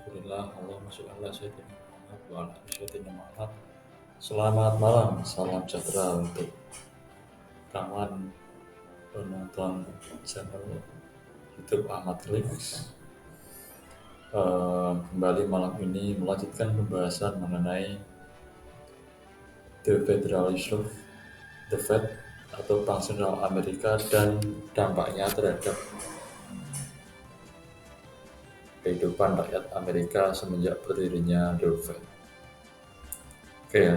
Alhamdulillah, Allahumma sholli ala sayyidina Muhammad wa ala ali sayyidina Muhammad. Selamat malam, salam sejahtera untuk kawan penonton channel YouTube Ahmad Links. Kembali malam ini melanjutkan pembahasan mengenai The Federal Reserve, The Fed atau Bank Sentral Amerika dan dampaknya terhadap kehidupan rakyat Amerika semenjak berdirinya The Fed. Oke ya,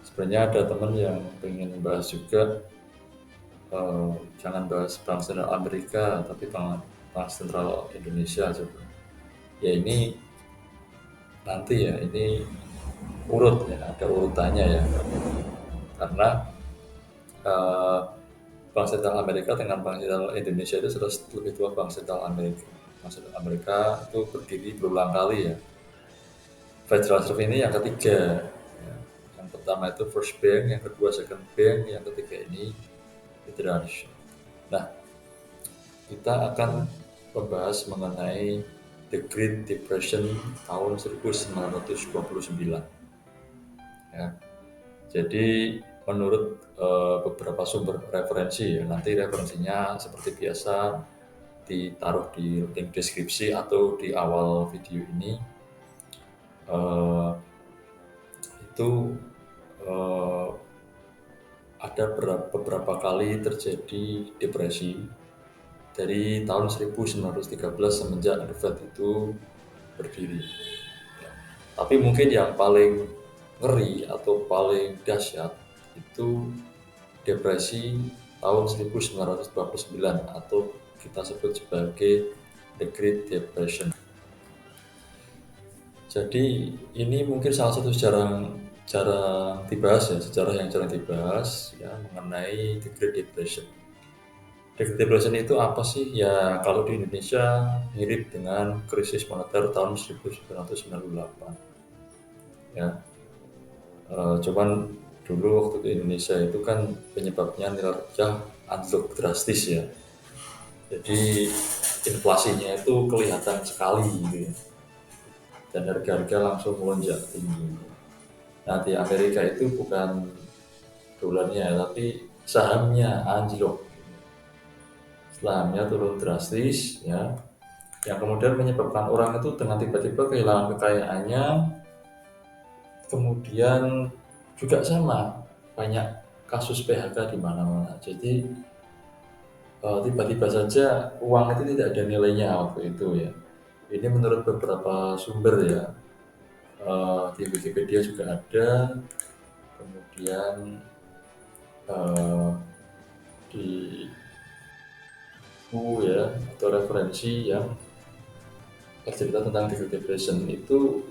sebenarnya ada teman yang pengen bahas juga, jangan bahas Bank Sentral Amerika, tapi Bank Sentral Indonesia coba. Ya ini nanti ya, ini urut ya, ada urutannya ya, karena Bank Sentral Amerika dengan Bank Sentral Indonesia itu sudah lebih tua Bank Sentral Amerika. Bank Sentral Amerika itu berdiri berulang kali ya. Federal Reserve ini yang ketiga. Ya. Yang pertama itu First Bank, yang kedua Second Bank, yang ketiga ini Federal Reserve. Nah, kita akan membahas mengenai The Great Depression tahun 1929. Ya. Jadi menurut beberapa sumber referensi, ya, nanti referensinya seperti biasa ditaruh di link deskripsi atau di awal video ini. Itu ada beberapa kali terjadi depresi dari tahun 1913 semenjak The Fed itu berdiri. Ya. Tapi mungkin yang paling ngeri atau paling dahsyat itu depresi tahun 1929 atau kita sebut sebagai The Great Depression. Jadi ini mungkin salah satu jarang dibahas ya, sejarah yang jarang dibahas ya mengenai The Great Depression. The Great Depression itu apa sih? Ya kalau di Indonesia mirip dengan krisis moneter tahun 1998. Ya, cuman dulu waktu di Indonesia itu kan penyebabnya nilai rupiah anjlok drastis ya. Jadi inflasinya itu kelihatan sekali gitu ya. Dan harga-harga langsung melonjak tinggi. Nah di Amerika itu bukan dolarnya tapi sahamnya anjlok. Sahamnya turun drastis ya. Yang kemudian menyebabkan orang itu dengan tiba-tiba kehilangan kekayaannya. Kemudian juga sama banyak kasus PHK di mana-mana. Jadi tiba-tiba saja uang itu tidak ada nilainya waktu itu ya. Ini menurut beberapa sumber ya, di Wikipedia juga ada, kemudian di buku ya atau referensi yang bercerita tentang The Great Depression itu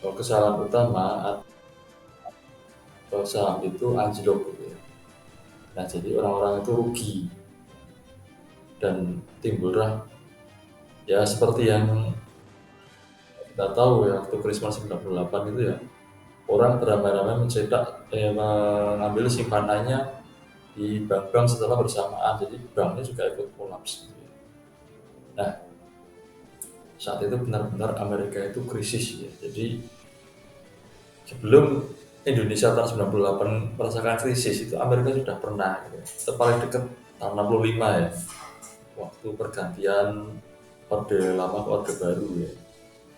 kesalahan utama atau saham itu anjlok gitu ya. Nah jadi orang-orang itu rugi dan timbullah ya seperti yang kita tahu ya waktu Christmas 98 itu ya, orang beramai-ramai mengambil simpanannya di bank-bank setelah bersamaan, jadi banknya juga ikut kolaps. Nah saat itu benar-benar Amerika itu krisis ya, jadi sebelum Indonesia tahun 98 merasakan krisis itu Amerika sudah pernah ya. Paling dekat tahun 65 ya, waktu pergantian Orde Lama ke Orde Baru ya,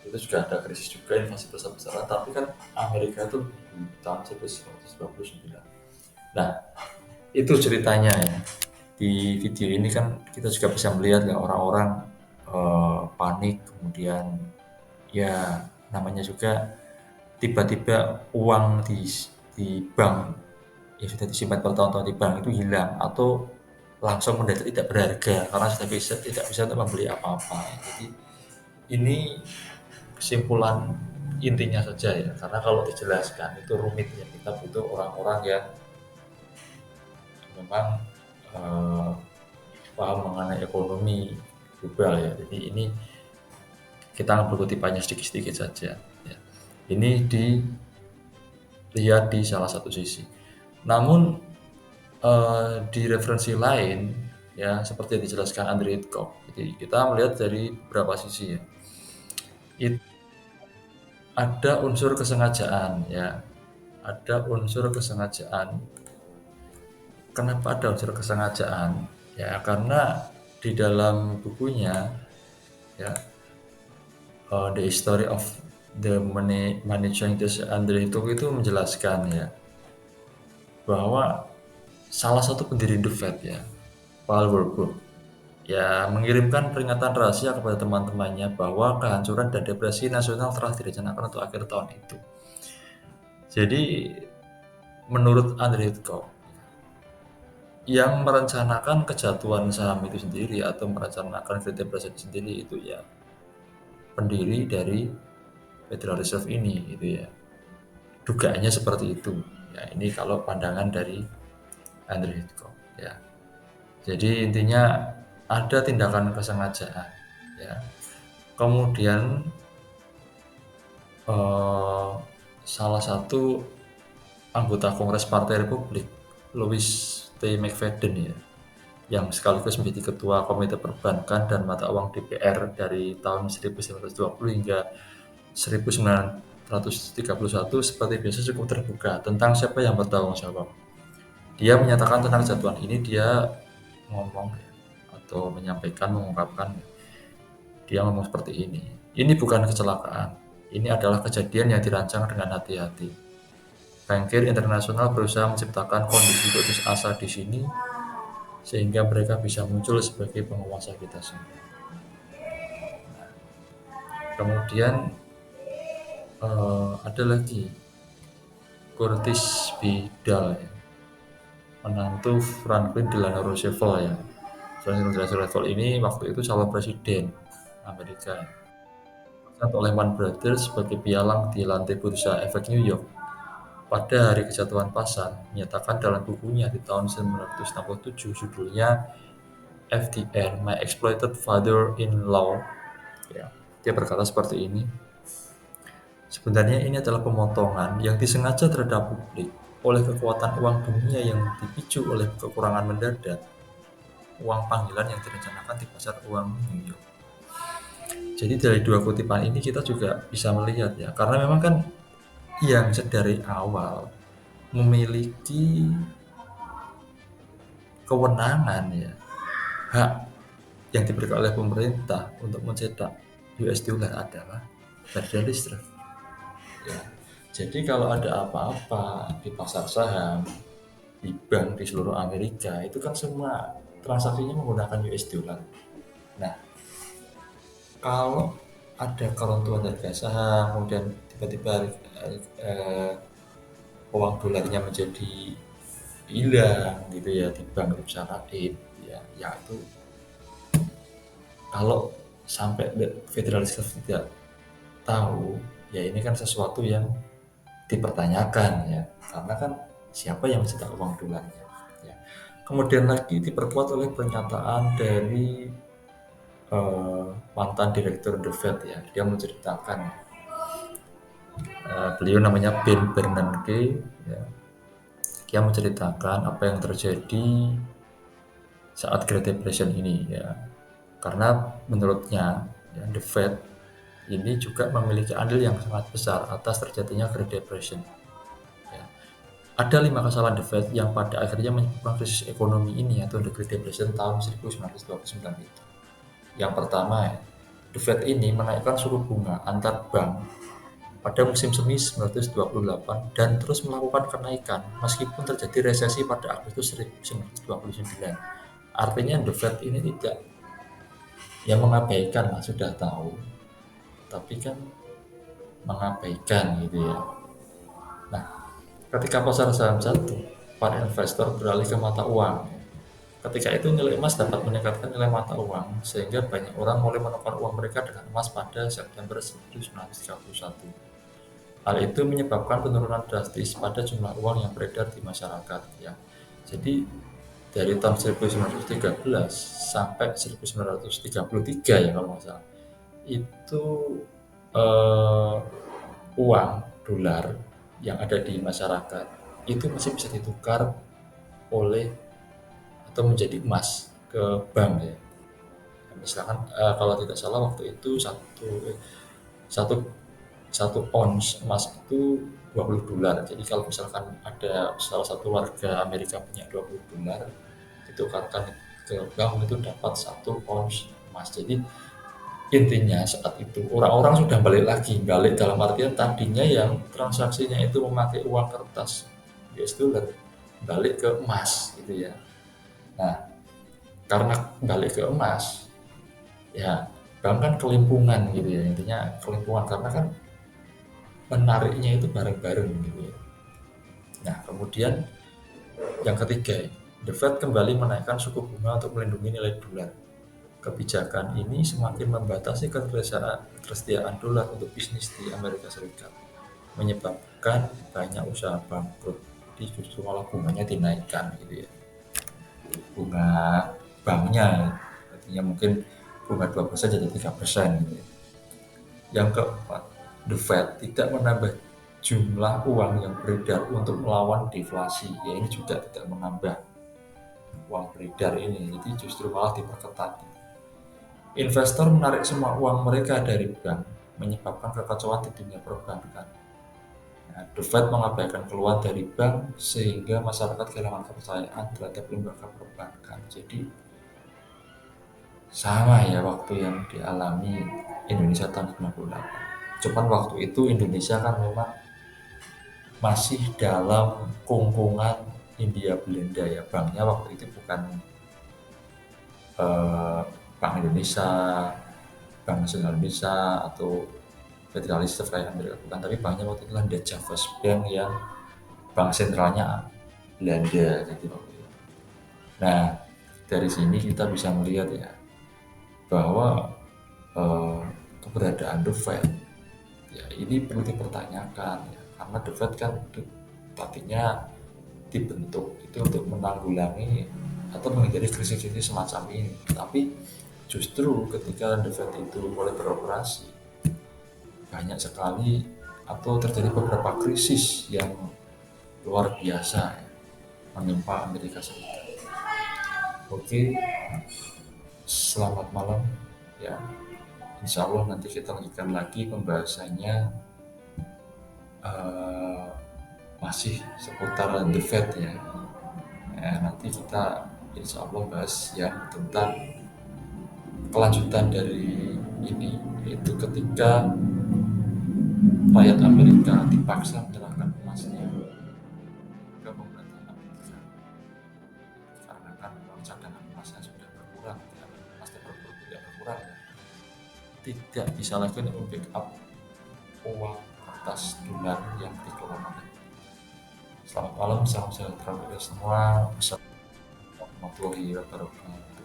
itu juga ada krisis juga, inflasi besar-besaran, tapi kan Amerika itu di tahun 1929. Nah itu ceritanya ya. Di video ini kan kita juga bisa melihat ya orang-orang panik, kemudian ya namanya juga tiba-tiba uang di bank yang sudah disimpan bertahun-tahun di bank itu hilang atau langsung mendadak tidak berharga karena tidak bisa untuk membeli apa-apa. Jadi ini kesimpulan intinya saja ya, karena kalau dijelaskan itu rumit ya, kita butuh orang-orang yang memang paham mengenai ekonomi global ya. Jadi ini kita ambil kutipannya sedikit-sedikit saja ya. Ini dilihat di salah satu sisi. Namun di referensi lain ya seperti yang dijelaskan Andrew Hitchcock, jadi kita melihat dari beberapa sisi ya. It ada unsur kesengajaan ya, ada unsur kesengajaan. Kenapa ada unsur kesengajaan? Ya karena di dalam bukunya ya, The History of the Money Changers, Andre itu menjelaskan ya bahwa salah satu pendiri The Fed ya, Paul Volcker, ya mengirimkan peringatan rahasia kepada teman-temannya bahwa kehancuran dan depresi nasional telah direncanakan untuk akhir tahun itu. Jadi menurut Andre Hitchcock, yang merencanakan kejatuhan saham itu sendiri atau merencanakan Great Depression sendiri itu ya pendiri dari Federal Reserve ini gitu ya. Dugaannya seperti itu. Ya ini kalau pandangan dari Andre Hitchcock ya. Jadi intinya ada tindakan kesengajaan ya. Kemudian salah satu anggota Kongres Partai Republik, Louis T. McFadden ya, yang sekaligus menjadi ketua Komite Perbankan dan Mata Uang DPR dari tahun 1920 hingga 1931 seperti biasa cukup terbuka tentang siapa yang bertanggung jawab. Dia menyatakan tentang kejatuhan ini, dia ngomong ya, atau menyampaikan, mengungkapkan, dia ngomong seperti ini. Ini bukan kecelakaan, ini adalah kejadian yang dirancang dengan hati-hati. Bankir internasional berusaha menciptakan kondisi putus asa di sini sehingga mereka bisa muncul sebagai penguasa kita semua. Kemudian ada lagi Curtis B. Dale ya, menantu Franklin Delano Roosevelt ya. Franklin Delano Roosevelt ini waktu itu calon presiden Amerika. Dipecat oleh Lehman Brothers sebagai pialang di lantai bursa efek New York pada hari kejatuhan pasar, menyatakan dalam bukunya di tahun 1967 judulnya FDR, My Exploited Father-in-Law. Ya, dia berkata seperti ini. Sebenarnya ini adalah pemotongan yang disengaja terhadap publik oleh kekuatan uang dunia yang dipicu oleh kekurangan mendadak uang panggilan yang direncanakan di pasar uang New York. Jadi dari dua kutipan ini kita juga bisa melihat ya, karena memang kan yang dari awal memiliki kewenangan ya, hak yang diberikan oleh pemerintah untuk mencetak US dollar adalah Federal Reserve. Ya. Jadi kalau ada apa-apa di pasar saham, di bank di seluruh Amerika, itu kan semua transaksinya menggunakan US dollar. Nah, kalau ada keruntuhan harga saham, kemudian tiba-tiba uang dolarnya menjadi hilang gitu ya di bank syariah ya, ya itu kalau sampai Federal Reserve tidak tahu ya ini kan sesuatu yang dipertanyakan ya, karena kan siapa yang mencetak uang dolarnya ya. Kemudian lagi diperkuat oleh pernyataan dari mantan direktur The Fed ya, dia menceritakan beliau namanya Ben Bernanke ya, dia menceritakan apa yang terjadi saat Great Depression ini ya, karena menurutnya ya, The Fed ini juga memiliki andil yang sangat besar atas terjadinya Great Depression. Ya. Ada 5 kesalahan The Fed yang pada akhirnya menyebabkan krisis ekonomi ini atau The Great Depression tahun 1929 itu. Yang pertama, The Fed ini menaikkan suku bunga antar bank pada musim semi 1928 dan terus melakukan kenaikan meskipun terjadi resesi pada Agustus 1929. Artinya The Fed ini tidak ya mengabaikan lah, sudah tahu tapi kan mengabaikan gitu ya. Nah, ketika pasar saham jatuh, para investor beralih ke mata uang. Ketika itu nilai emas dapat meningkatkan nilai mata uang sehingga banyak orang mulai menukar uang mereka dengan emas pada September 1931. Hal itu menyebabkan penurunan drastis pada jumlah uang yang beredar di masyarakat ya. Jadi dari tahun 1913 sampai 1933 ya kalau nggak salah, itu uang dolar yang ada di masyarakat itu masih bisa ditukar oleh atau menjadi emas ke bank ya. Misalkan kalau tidak salah waktu itu Satu satu ons emas itu $20. Jadi kalau misalkan ada salah satu warga Amerika punya $20, ditukarkan ke bank itu dapat satu ons emas. Jadi intinya saat itu orang-orang sudah balik dalam artian tadinya yang transaksinya itu memakai uang kertas US dollar balik ke emas gitu ya. Nah, karena balik ke emas, ya bank kan kelimpungan gitu ya, intinya kelimpungan karena kan menariknya itu bareng-bareng gitu ya. Nah, kemudian yang ketiga, The Fed kembali menaikkan suku bunga untuk melindungi nilai dolar. Kebijakan ini semakin membatasi ketersediaan dolar untuk bisnis di Amerika Serikat, menyebabkan banyak usaha bangkrut. Jadi justru malah bunganya dinaikkan gitu ya. Bunga banknya, artinya mungkin bunga 2% jadi 3% gitu ya. Yang keempat, The Fed tidak menambah jumlah uang yang beredar untuk melawan deflasi. Ya ini juga tidak menambah uang beredar ini, jadi justru malah diperketat. Investor menarik semua uang mereka dari bank, menyebabkan kekacauan di dunia perbankan. Nah, The Fed mengabaikan keluhan dari bank sehingga masyarakat kehilangan kepercayaan terhadap lembaga perbankan. Jadi sama ya waktu yang dialami Indonesia tahun 98. Cuman waktu itu Indonesia kan memang masih dalam kungkungan Hindia Belanda ya. Banknya waktu itu bukan eh, Bank Indonesia, Bank Nasional Indonesia atau Federal Reserve kayak Amerika bukan, tapi banknya waktu itu kan The Javas Bank yang bank sentralnya Belanda gitu. Nah, dari sini kita bisa melihat ya bahwa eh, keberadaan The Fed ya ini perlu dipertanyakan ya, karena The Fed kan tadinya dibentuk itu untuk menanggulangi atau menghindari krisis-krisis semacam ini, tapi justru ketika The Fed itu mulai beroperasi banyak sekali atau terjadi beberapa krisis yang luar biasa ya, menimpa Amerika Serikat. Oke, selamat malam ya. Insya Allah nanti kita lanjutkan lagi pembahasannya, eh, masih seputar The Fed ya. Nanti kita insya Allah bahas yang tentang kelanjutan dari ini, yaitu ketika rakyat Amerika dipaksa menyerahkan emasnya ke pemerintah Amerika karena kan cadangan emasnya sudah berkurang ya, emasnya berkurang ya. Tidak bisa lagi untuk backup uang kertas dolar yang dikelola. Selamat malam, salam sejahtera bagi semua. Wassalamualaikum warahmatullahi wabarakatuh.